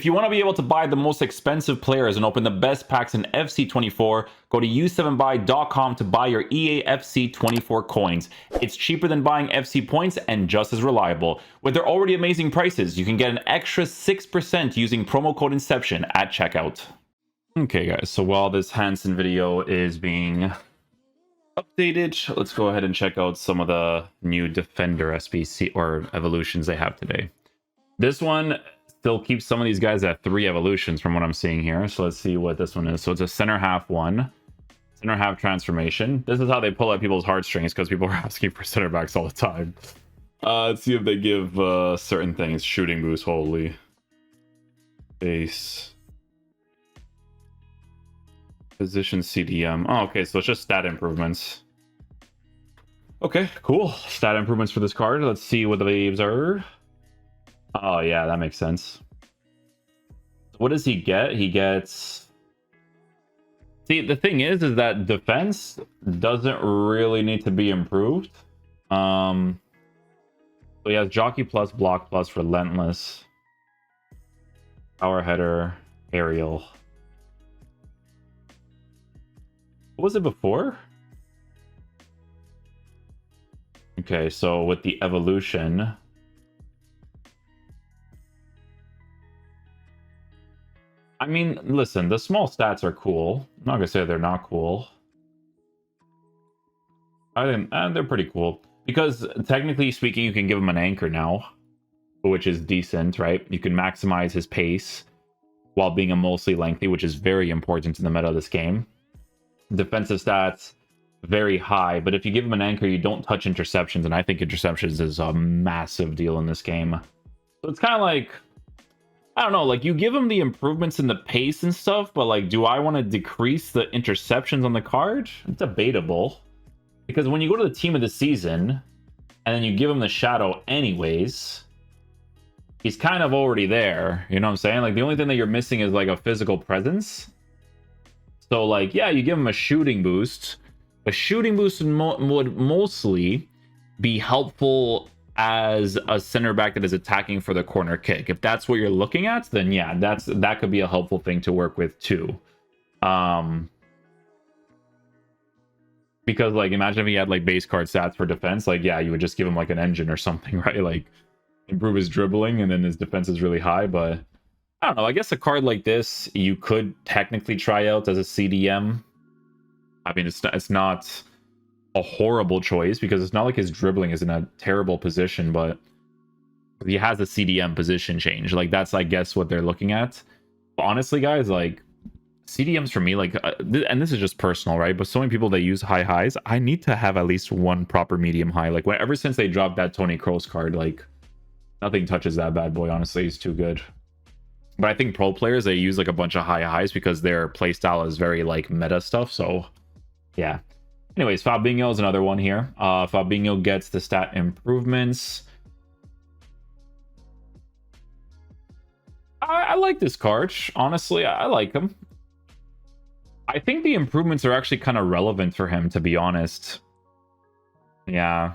If you want to be able to buy the most expensive players and open the best packs in FC24, go to u7buy.com to buy your EA FC24 coins. It's cheaper than buying FC points and just as reliable. With their already amazing prices, you can get an extra 6% using promo code Inception at checkout. Okay guys, so while this Hansen video is being updated, let's go ahead and check out some of the new Defender SBC or evolutions they have today. This one still keeps some of these guys at 3 evolutions from what I'm seeing here. So let's see what this one is. So it's a center half one, center half transformation. This is how they pull at people's heartstrings because people are asking for center backs all the time. Let's see if they give certain things. Shooting boost, holy. Base. Position CDM. Oh, okay, so it's just stat improvements. Okay, cool. Stat improvements for this card. Let's see what the waves are. Oh, yeah, that makes sense. What does he get? He gets... See, the thing is that defense doesn't really need to be improved. So he has Jockey plus, Block plus, Relentless, Power Header, Aerial. What was it before? Okay, so with the evolution... I mean, listen, the small stats are cool. I'm not gonna say they're not cool. I think they're pretty cool. Because technically speaking, you can give him an anchor now, which is decent, right? You can maximize his pace while being a mostly lengthy, which is very important in the meta of this game. Defensive stats, very high. But if you give him an anchor, you don't touch interceptions. And I think interceptions is a massive deal in this game. So it's kind of like... I don't know, like, you give him the improvements in the pace and stuff, but, like, do I want to decrease the interceptions on the card? It's debatable. Because when you go to the team of the season, and then you give him the shadow anyways, he's kind of already there, you know what I'm saying? Like, the only thing that you're missing is, like, a physical presence. So, like, yeah, you give him a shooting boost. A shooting boost would mostly be helpful as a center back that is attacking for the corner kick. If that's what you're looking at, then yeah, that could be a helpful thing to work with too. Because, like, imagine if he had, like, base card stats for defense, like, yeah, you would just give him, like, an engine or something, right? Like, improve his dribbling and then his defense is really high. But I don't know, I guess a card like this you could technically try out as a CDM. I mean, it's not a horrible choice because it's not like his dribbling is in a terrible position, but he has a CDM position change. Like, that's, I guess, what they're looking at. But honestly, guys, like, CDMs for me, like, and this is just personal, right? But so many people that use high highs, I need to have at least one proper medium high. Like, ever since they dropped that Toni Kroos card, like, nothing touches that bad boy. Honestly, he's too good. But I think pro players, they use, like, a bunch of high highs because their playstyle is very, like, meta stuff. So yeah. Anyways, Fabinho is another one here. Fabinho gets the stat improvements. I like this card. Honestly, I like him. I think the improvements are actually kind of relevant for him, to be honest. Yeah.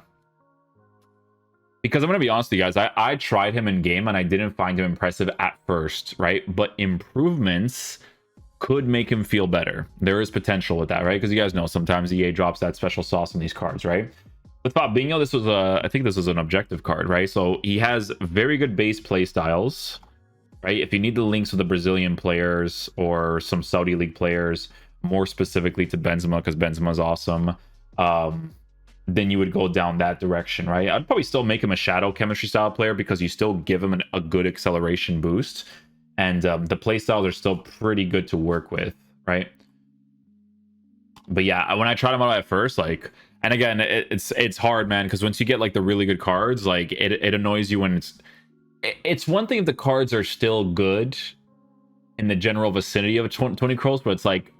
Because I'm going to be honest with you guys, I tried him in game and I didn't find him impressive at first, right? But improvements could make him feel better. There is potential with that, right? Because you guys know sometimes EA drops that special sauce on these cards, right? With Fabinho, this was I think this was an objective card, right? So he has very good base play styles, right? If you need the links with the Brazilian players or some Saudi League players, more specifically to Benzema, because Benzema's awesome, then you would go down that direction, right? I'd probably still make him a shadow chemistry style player because you still give him a good acceleration boost. And the playstyles are still pretty good to work with, right? But yeah, when I tried them out at first, like, and again, it's hard, man, because once you get, like, the really good cards, like, it annoys you when it's one thing if the cards are still good in the general vicinity of Toni Kroos, but it's like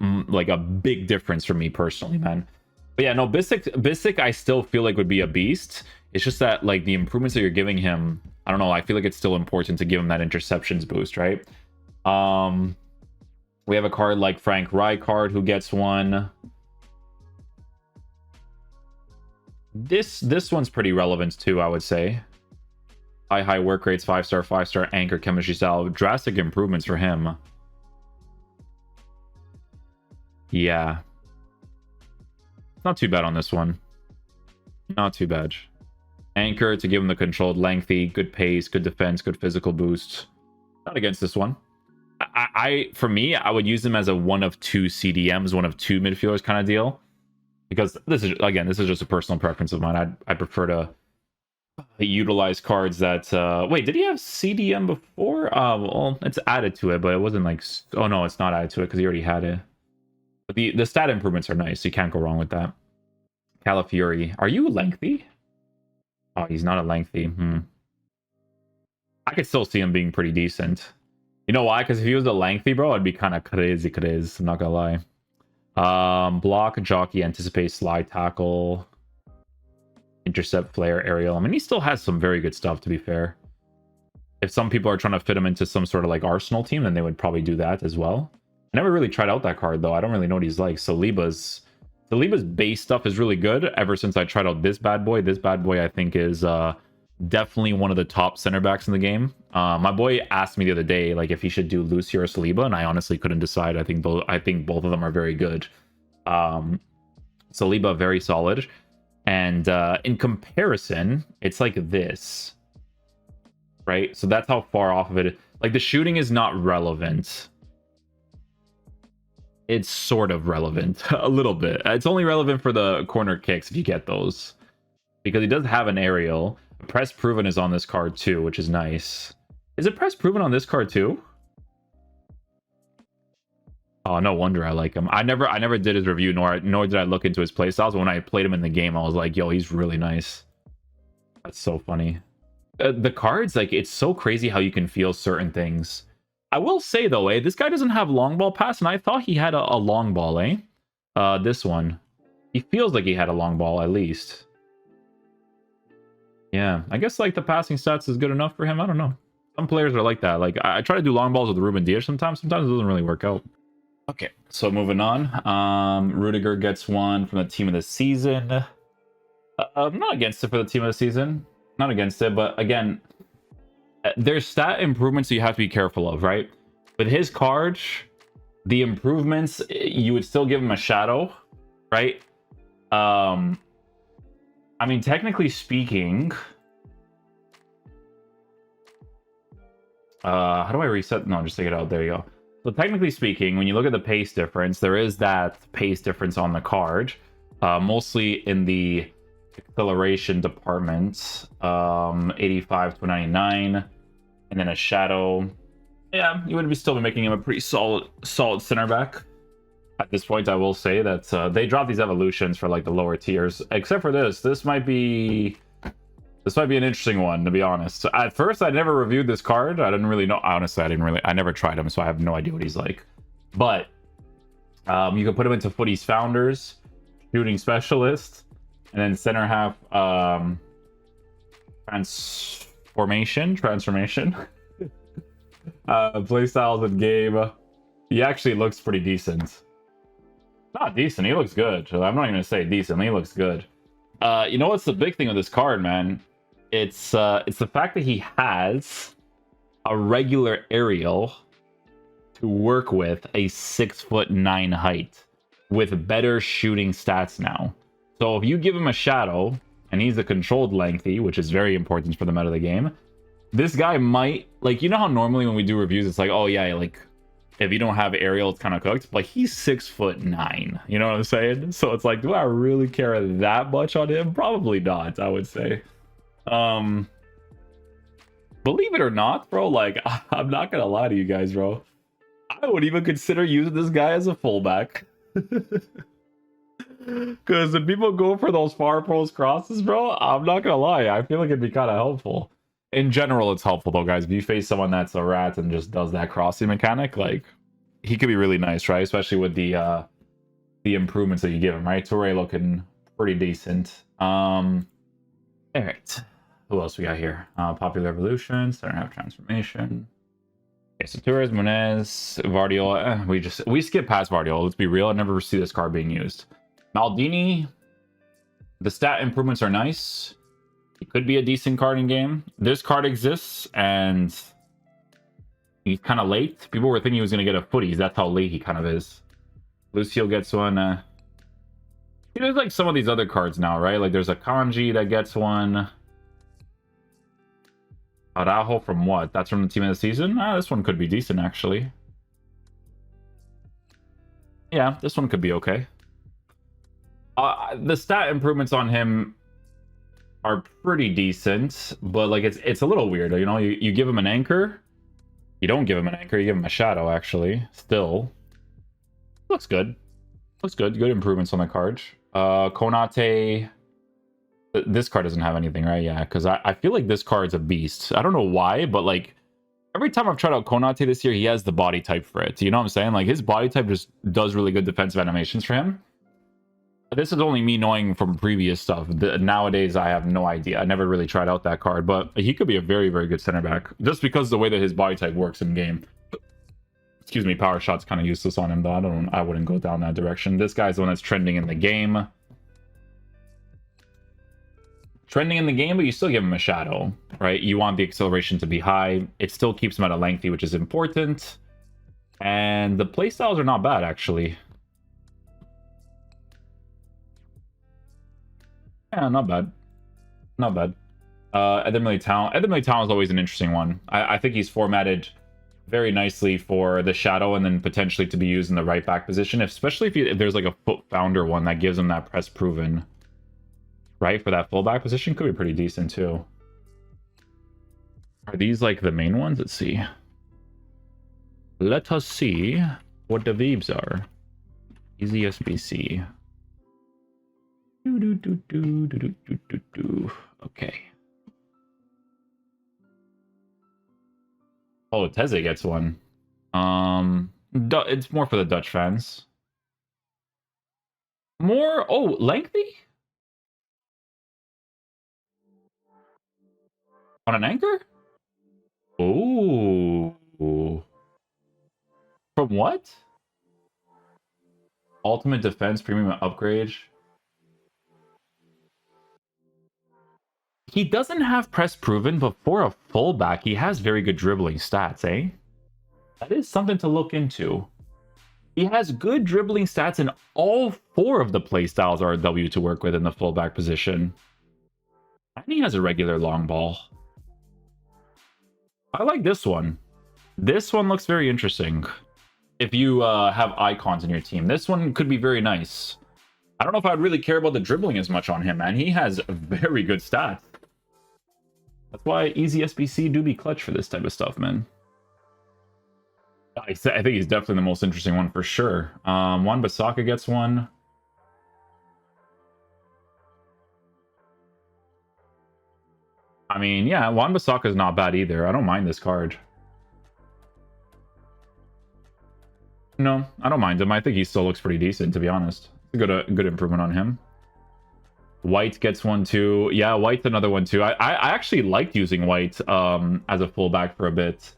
a big difference for me personally, man. But yeah, no, Bissek I still feel like would be a beast. It's just that, like, the improvements that you're giving him, I don't know, I feel like it's still important to give him that interceptions boost, right? We have a card like Frank Rijkaard who gets one. This one's pretty relevant too, I would say. High work rates, 5-star, 5-star, anchor, chemistry style. Drastic improvements for him. Yeah. Not too bad on this one. Not too bad. Anchor to give him the controlled lengthy, good pace, good defense, good physical boost. Not against this one. For me, I would use him as a one of two CDMs, one of two midfielders kind of deal. Because this is just a personal preference of mine. I prefer to utilize cards that wait, did he have CDM before? Well, it's added to it, but it wasn't like, oh no, it's not added to it because he already had it. But the stat improvements are nice. You can't go wrong with that. Calafiori, are you lengthy? Oh, he's not a lengthy. I could still see him being pretty decent. You know why? Because if he was a lengthy, bro, I'd be kind of crazy. I'm not gonna lie. Block, jockey, anticipate, slide, tackle, intercept, flare, aerial. I mean, he still has some very good stuff, to be fair. If some people are trying to fit him into some sort of like Arsenal team, then they would probably do that as well. I never really tried out that card, though. I don't really know what he's like. Saliba's base stuff is really good ever since I tried out this bad boy. This bad boy, I think, is definitely one of the top center backs in the game. My boy asked me the other day, like, if he should do Lucy or Saliba, and I honestly couldn't decide. I think both of them are very good. Saliba, very solid. And in comparison, it's like this. Right? So that's how far off of it is. Like, the shooting is not relevant. It's sort of relevant. A little bit. It's only relevant for the corner kicks if you get those. Because he does have an aerial. Press proven is on this card too, which is nice. Is it press proven on this card too? Oh, no wonder I like him. I never did his review, nor did I look into his playstyles. When I played him in the game, I was like, yo, he's really nice. That's so funny. The cards, like, it's so crazy how you can feel certain things. I will say, though, this guy doesn't have long ball pass, and I thought he had a long ball, this one. He feels like he had a long ball, at least. Yeah, I guess, like, the passing stats is good enough for him. I don't know. Some players are like that. Like, I try to do long balls with Ruben Dias sometimes. Sometimes it doesn't really work out. Okay, so moving on. Rudiger gets one from the team of the season. I'm not against it for the team of the season. Not against it, but again, there's stat improvements that you have to be careful of, right? With his card, the improvements, you would still give him a shadow, right? I mean, technically speaking, how do I reset? No, just take it out. There you go. So technically speaking, when you look at the pace difference, there is that pace difference on the card, mostly in the acceleration department, 85 to 99, and then a shadow. Yeah, you would still be making him a pretty solid center back. At this point, I will say that they drop these evolutions for like the lower tiers, except for this. This might be an interesting one, to be honest. At first, I never reviewed this card. I didn't really know. Honestly, I never tried him, so I have no idea what he's like. But you can put him into Footies Founders, Shooting Specialist, and then center half transformation. Playstyles in game. He actually looks pretty decent. Not decent, he looks good. I'm not even gonna say decent, he looks good. You know what's the big thing with this card, man? It's the fact that he has a regular aerial to work with a 6'9" height with better shooting stats now. So if you give him a shadow and he's a controlled lengthy, which is very important for the meta of the game, this guy might, like, you know how normally when we do reviews it's like, oh yeah, like if you don't have aerial it's kind of cooked, like he's 6'9", you know what I'm saying? So it's like, do I really care that much on him? Probably not, I would say. Believe it or not, bro, like, I'm not gonna lie to you guys, bro, I would even consider using this guy as a fullback. Because when people go for those far post crosses, bro, I'm not gonna lie, I feel like it'd be kind of helpful. In general, it's helpful though, guys. If you face someone that's a rat and just does that crossing mechanic, like, he could be really nice, right? Especially with the improvements that you give him, right? Toure looking pretty decent. All right, who else we got here? Popular Evolution, center half transformation. Okay, so Torres, Munez, Guardiola. We skip past Guardiola. Let's be real. I never see this card being used. Maldini, the stat improvements are nice. It could be a decent card in game. This card exists, and he's kind of late. People were thinking he was going to get a Footies. That's how late he kind of is. Lucio gets one. There's like some of these other cards now, right? Like there's a Kanji that gets one. Araujo from what? That's from the team of the season? This one could be decent, actually. Yeah, this one could be okay. The stat improvements on him are pretty decent, but like it's a little weird. You know, you give him an anchor. You don't give him an anchor, you give him a shadow, actually. Still. Looks good. Looks good. Good improvements on the card. Konate. This card doesn't have anything, right? Yeah, because I feel like this card's a beast. I don't know why, but like every time I've tried out Konate this year, he has the body type for it. You know what I'm saying? Like his body type just does really good defensive animations for him. This is only me knowing from previous stuff. Nowadays, I have no idea. I never really tried out that card, but he could be a very, very good center back just because of the way that his body type works in game. Excuse me, power shot's kind of useless on him though. I wouldn't go down that direction. This guy's the one that's trending in the game. Trending in the game, but you still give him a shadow, right? You want the acceleration to be high. It still keeps him at a lengthy, which is important. And the playstyles are not bad, actually. Yeah, not bad. Not bad. Edmund Town. Edmund Town is always an interesting one. I think he's formatted very nicely for the shadow and then potentially to be used in the right back position, especially if there's like a foot founder one that gives him that press proven. Right? For that fullback position could be pretty decent too. Are these like the main ones? Let's see. Let us see what the Veebs are. EasySBC. Okay. Oh, Teze gets one. It's more for the Dutch fans. More. Oh, lengthy on an anchor. Oh. From what? Ultimate Defense Premium Upgrade. He doesn't have press proven, but for a fullback, he has very good dribbling stats, eh? That is something to look into. He has good dribbling stats, and all 4 of the playstyles are a W to work with in the fullback position. And he has a regular long ball. I like this one. This one looks very interesting. If you have icons in your team, this one could be very nice. I don't know if I'd really care about the dribbling as much on him, man. He has very good stats. That's why EasySBC do be clutch for this type of stuff, man. I think he's definitely the most interesting one for sure. Wan-Bissaka gets one. I mean, yeah, Wan-Bissaka is not bad either. I don't mind this card. No, I don't mind him. I think he still looks pretty decent, to be honest. It's a good improvement on him. White gets one too. Yeah, White's another one too. I actually liked using White as a fullback for a bit.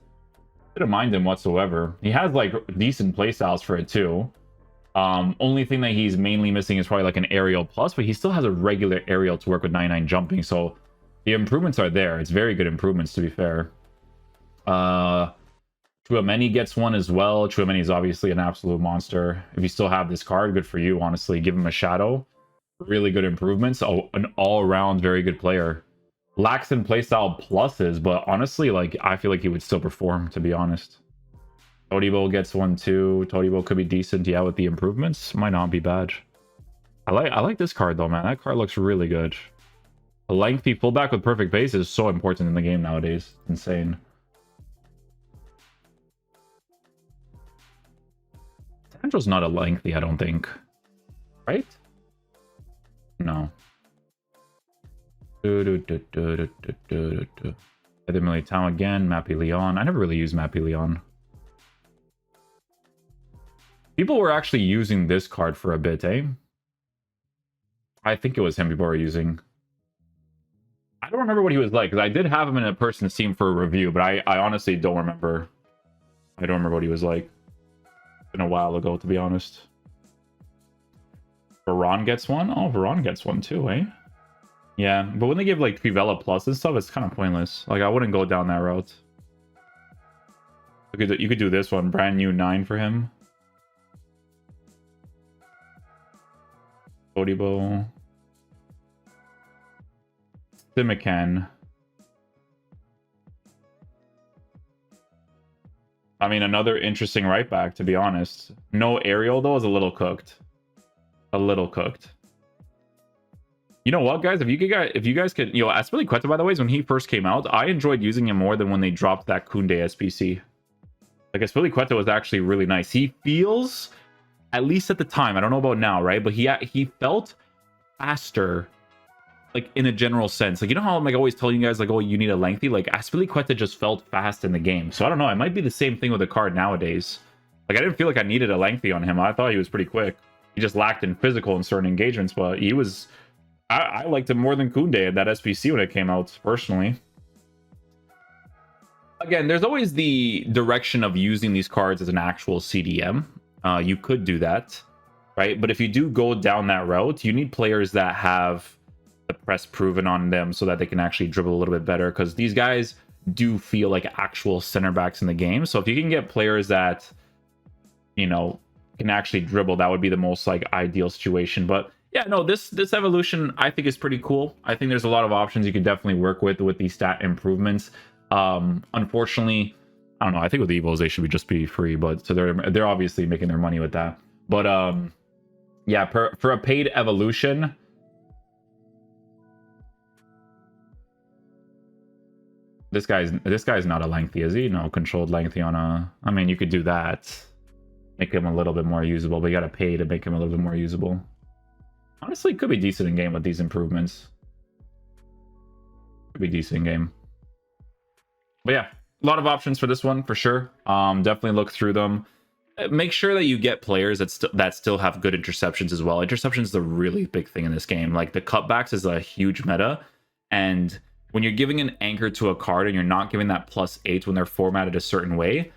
Didn't mind him whatsoever. He has like decent playstyles for it too. Only thing that he's mainly missing is probably like an aerial plus, but he still has a regular aerial to work with 99 jumping. So the improvements are there. It's very good improvements, to be fair. Chouameni gets one as well. Chouameni is obviously an absolute monster. If you still have this card, good for you, honestly. Give him a shadow. Really good improvements. Oh, an all-around very good player. Lacks in playstyle pluses, but honestly, like, I feel like he would still perform, to be honest. Todibo gets one too. Todibo could be decent, yeah, with the improvements. Might not be bad. I like this card though, man. That card looks really good. A lengthy fullback with perfect pace is so important in the game nowadays. Insane. Sandro's not a lengthy, I don't think. Right? No. Edmund Town again. Mappy Leon. I never really used Mappy Leon. People were actually using this card for a bit, eh? I think it was him people were using. I don't remember what he was like, because I did have him in a person's team for a review, but I honestly don't remember. I don't remember what he was like. It's been a while ago, to be honest. Varane gets one? Oh, Varane gets one too, eh? Yeah, but when they give like Trivella Plus and stuff, it's kind of pointless. Like, I wouldn't go down that route. You could do this one, brand new 9 for him. Odibo. Simican. I mean, another interesting right back, to be honest. No Ariel, though, is a little cooked. A little cooked. You know what, guys? If you guys could... You know, Aspilicueta, by the way, when he first came out, I enjoyed using him more than when they dropped that Koundé SBC. Like, Aspilicueta was actually really nice. He feels, at least at the time, I don't know about now, right? But he felt faster, like, in a general sense. Like, you know how I'm like always telling you guys, like, oh, you need a lengthy? Like, Aspilicueta just felt fast in the game. So I don't know. It might be the same thing with the card nowadays. Like, I didn't feel like I needed a lengthy on him. I thought he was pretty quick. He just lacked in physical in certain engagements, but he was... I liked him more than Koundé at that SBC when it came out, personally. Again, there's always the direction of using these cards as an actual CDM. You could do that, right? But if you do go down that route, you need players that have the press proven on them so that they can actually dribble a little bit better, because these guys do feel like actual center backs in the game. So if you can get players that, you know, can actually dribble, that would be the most like ideal situation. But yeah, no, this evolution I think is pretty cool. I think there's a lot of options you could definitely work with these stat improvements. Unfortunately, I don't know. I think with the Evos they should just be free, but so they're obviously making their money with that. But yeah, for a paid evolution, this guy's not a lengthy, is he? No, controlled lengthy on a... I mean, you could do that, make him a little bit more usable, but you gotta pay to make him a little bit more usable. Honestly, could be decent in game with these improvements. Could be decent in game. But yeah, a lot of options for this one for sure. Definitely look through them. Make sure that you get players that still have good interceptions as well. Interceptions is a really big thing in this game. Like, the cutbacks is a huge meta, and when you're giving an anchor to a card and you're not giving that +8 when they're formatted a certain way,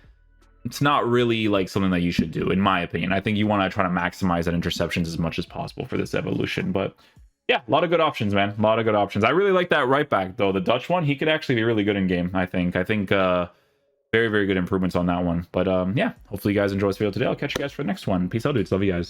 it's not really like something that you should do, in my opinion. I think you want to try to maximize that interceptions as much as possible for this evolution. But yeah, a lot of good options, man. A lot of good options. I really like that right back, though. The Dutch one, he could actually be really good in game, I think. Very, very good improvements on that one. But yeah, hopefully you guys enjoy this video today. I'll catch you guys for the next one. Peace out, dudes. Love you guys.